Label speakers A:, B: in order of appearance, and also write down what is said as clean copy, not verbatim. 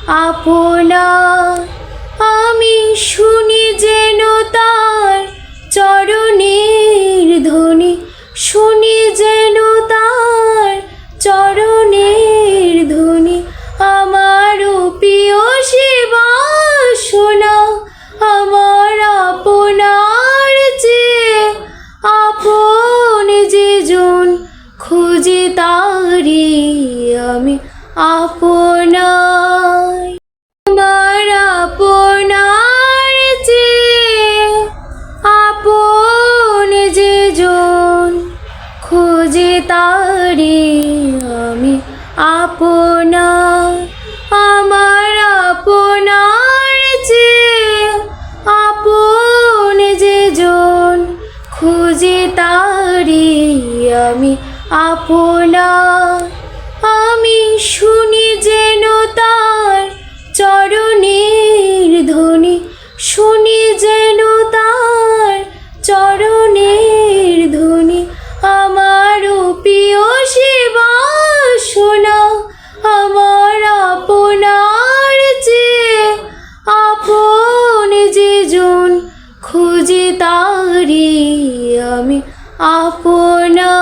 A: আপনা। আমি শুনি যেন তার চরণের ধ্বনি, শুনি যেন তার চরণের ধ্বনি। আমারও প্রিয় সেবা শোনা, আমার আপনার চেয়ে আপন যে জন, খুঁজে তারি আমি আপনার। আমার আপনার চেয়ে আপন যে জন, খুঁজে তারি আমি আপনার। আমার আপনার চেয়ে আপন যে জন, খুঁজে তারি আমি আপনার। আমি শুনি যেন তার চরণের ধ্বনি, শুনি যেন তার চরণের ধ্বনি। আমারও প্রিয় সেবা শোনা, আমার আপনার চেয়ে আপন যে জন, খুঁজে তারি আমি আপনার।